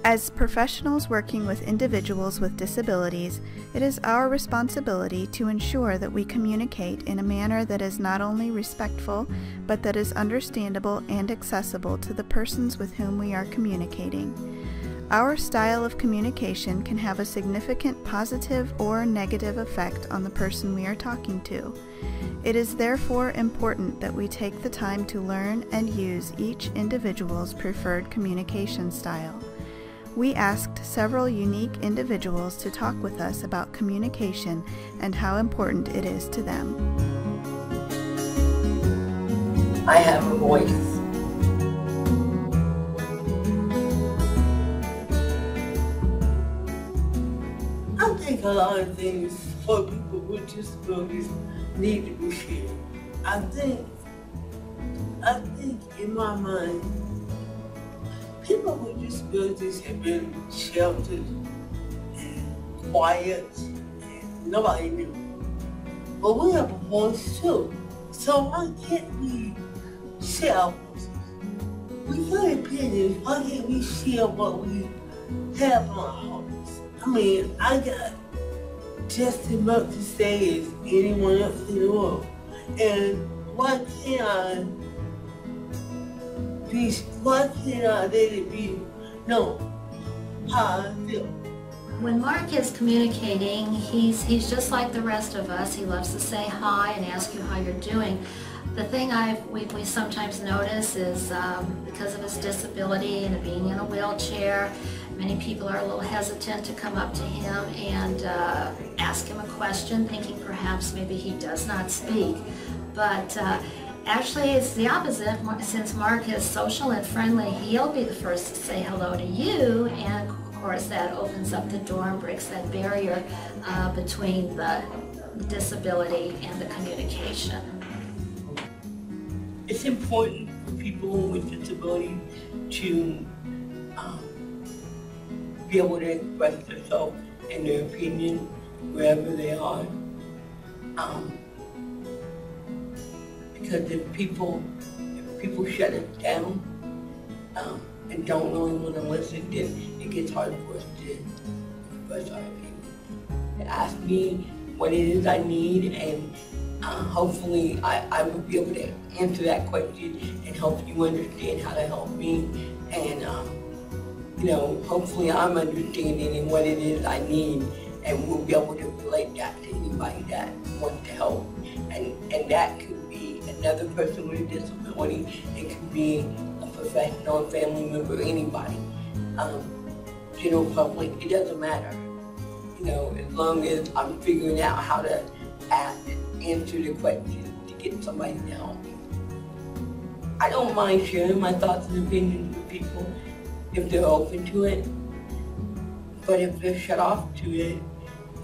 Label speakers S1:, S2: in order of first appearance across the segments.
S1: As professionals working with individuals with disabilities, it is our responsibility to ensure that we communicate in a manner that is not only respectful, but that is understandable and accessible to the persons with whom we are communicating. Our style of communication can have a significant positive or negative effect on the person we are talking to. It is therefore important that we take the time to learn and use each individual's preferred communication style. We asked several unique individuals to talk with us about communication and how important it is to them.
S2: I have a voice. I think a lot of things for people with disabilities need to be shared. I think in my mind, people with disabilities have been sheltered and quiet, and nobody knew. But we have a voice too, so why can't we share our voices? We got opinions, why can't we share what we have on our hearts? I mean, I got just as much to say as anyone else in the world, and why can't I let it be known how I feel?
S3: When Mark is communicating, he's just like the rest of us. He loves to say hi and ask you how you're doing. The thing we sometimes notice is because of his disability and being in a wheelchair, many people are a little hesitant to come up to him and ask him a question, thinking perhaps maybe he does not speak. But actually, it's the opposite. Since Mark is social and friendly, he'll be the first to say hello to you, and of course that opens up the door and breaks that barrier between the disability and the communication.
S2: It's important for people with disabilities to be able to express themselves and their opinion wherever they are. Because if people shut it down and don't really want to listen, then it gets hard for us to express our opinion. Ask me what it is I need, and hopefully I will be able to answer that question and help you understand how to help me. And hopefully I'm understanding what it is I need, and we'll be able to relate that to anybody that wants to help. And that could be another person with a disability. It could be a professional, a family member, anybody. General public, it doesn't matter. As long as I'm figuring out how to answer the question to get somebody to help me. I don't mind sharing my thoughts and opinions with people if they're open to it. But if they're shut off to it,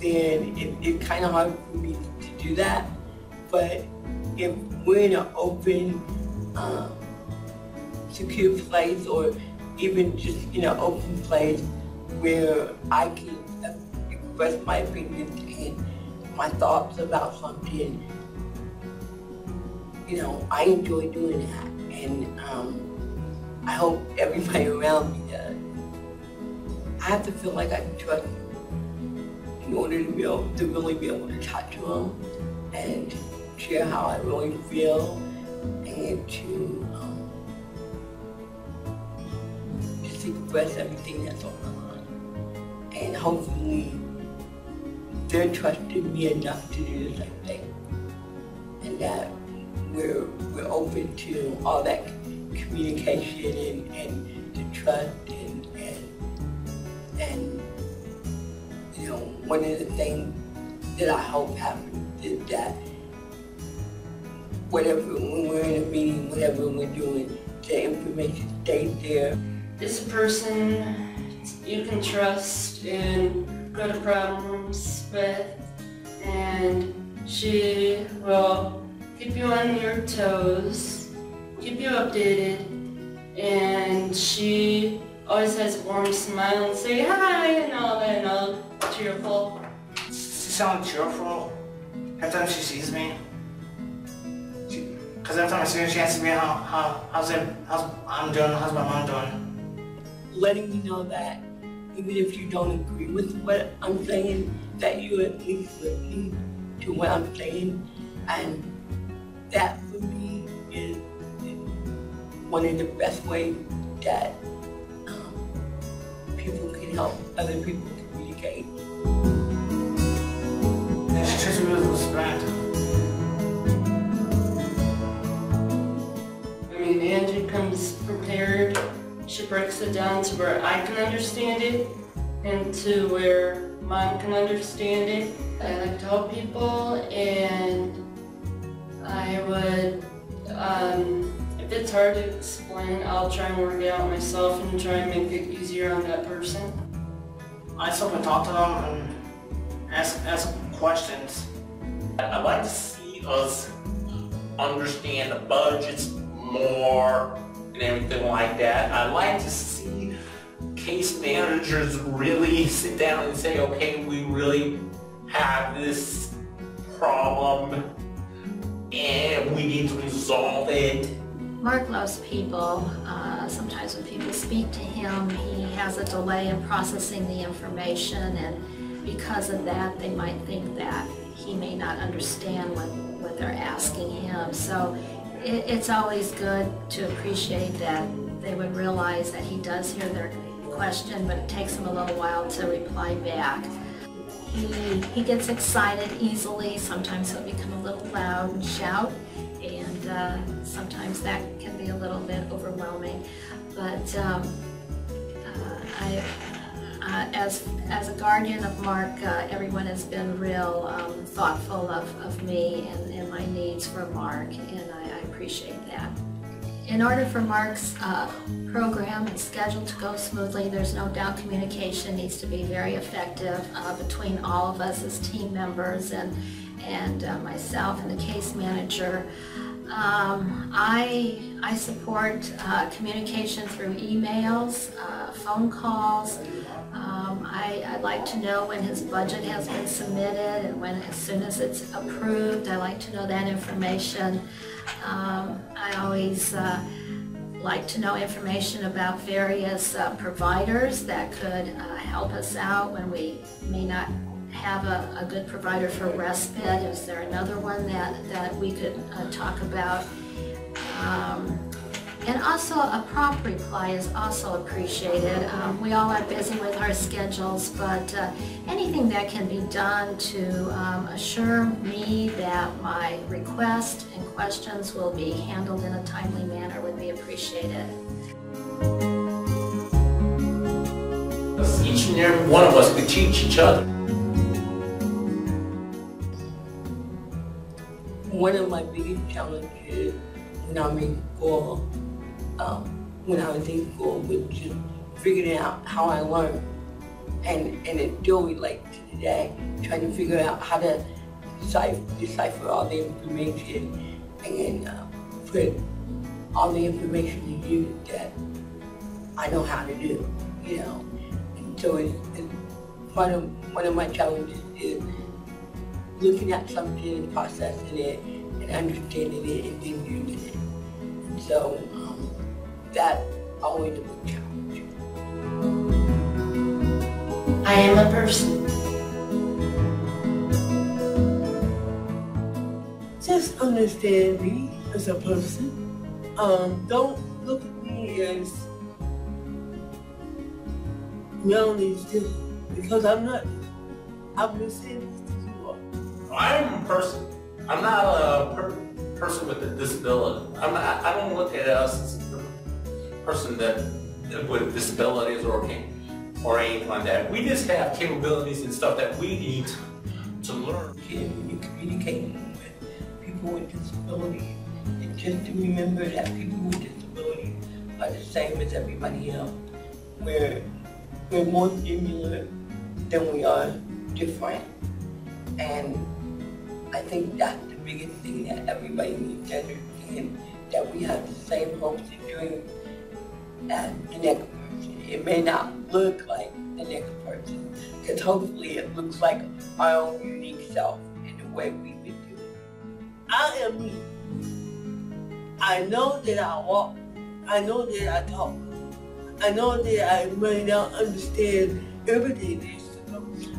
S2: then it's kind of hard for me to do that. But if we're in an open, secure place, or even just in an open place where I can express my opinions and my thoughts about something, I enjoy doing that. And I hope everybody around me does. I have to feel like I can trust them in order to really be able to talk to them and share how I really feel, and to just express everything that's on my mind. And hopefully they're trusting me enough to do the same thing, and that we're open to all that communication and to trust and one of the things that I hope happens is that when we're in a meeting, whatever we're doing, the information stays there.
S4: This person you can trust and go to problems with, and she will keep you on your toes, keep you updated, and she always has a warm smile and say hi and all that, and all cheerful.
S5: She sounds cheerful every time she sees me. Because every time I see her, she asks me how's I'm doing, how's my mom doing.
S2: Letting me know that even if you don't agree with what I'm saying, that you at least listen to what I'm saying. And that for me is one of the best ways that people can help other people communicate.
S5: And she treats me with respect.
S4: I mean, Angie comes prepared. She breaks it down to where I can understand it and to where Mom can understand it. I like to help people, and I would, if it's hard to explain, I'll try and work it out myself and try and make it easier on that person.
S5: I just often talk to them and ask questions.
S6: I'd like to see us understand the budgets more and everything like that. I'd like to see case managers really sit down and say, okay, we really have this problem and we need to resolve it.
S3: Mark loves people. Sometimes when people speak to him, he has a delay in processing the information, and because of that, they might think that he may not understand what they're asking him. So it's always good to appreciate that they would realize that he does hear their question, but it takes him a little while to reply back. He gets excited easily. Sometimes he'll become a little loud and shout, and sometimes that can be a little bit overwhelming. But as a guardian of Mark, everyone has been real thoughtful of me and my needs for Mark, and I appreciate that. In order for Mark's program and schedule to go smoothly, there's no doubt communication needs to be very effective between all of us as team members and myself and the case manager. I support communication through emails, phone calls. I'd like to know when his budget has been submitted, and as soon as it's approved, I like to know that information. I always like to know information about various providers that could help us out when we may not have a good provider for respite. Is there another one that we could talk about? And also a prompt reply is also appreciated. We all are busy with our schedules, but anything that can be done to assure me that my requests and questions will be handled in a timely manner would be appreciated.
S6: Each and every one of us could teach each other.
S2: One of my biggest challenges when I was in school was just figuring out how I learned, and it still relates to today, trying to figure out how to decipher all the information and put all the information to use that I know how to do, you know. And so one of my challenges is looking at something and processing it and understanding it and then using it. And so that's always a big challenge.
S4: I am a person.
S2: Just understand me as a person. Don't look at me as Melanie's different, because I'm not. I've been saying this to you all.
S6: I'm a person. I'm not a person with a disability. I don't look at us as a person with disabilities or anything like that. We just have capabilities and stuff that we need to learn.
S2: When you're communicating with people with disabilities, and just to remember that people with disabilities are the same as everybody else. We're more similar than we are different. And I think that's the biggest thing that everybody needs to understand, that we have the same hopes and dreams as the next person. It may not look like the next person, because hopefully it looks like our own unique self in the way we would do it. I am me. I know that I walk. I know that I talk. I know that I may not understand everything they say,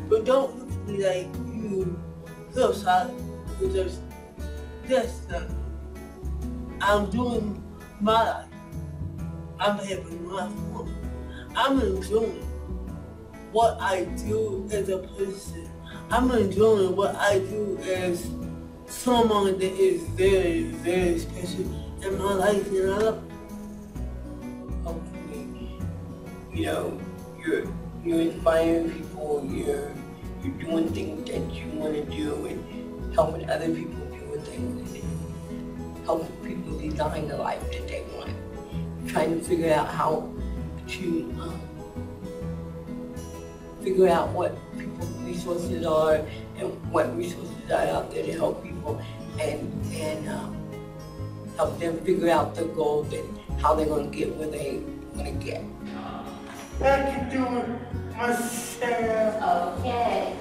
S2: but don't look at me like you feel sorry, because I'm doing my life. I'm having my fun. I'm enjoying what I do as a person. I'm enjoying what I do as someone that is very, very special in my life, and I love it. Hopefully, you know, you're inspiring people, you're doing things that you want to do, and helping other people do what they want to do. Helping people design the life that they want. Trying to figure out how to figure out what people's resources are and what resources are out there to help people, and help them figure out their goals and how they're going to get where they want to get.
S6: What you doing, myself?
S3: Okay.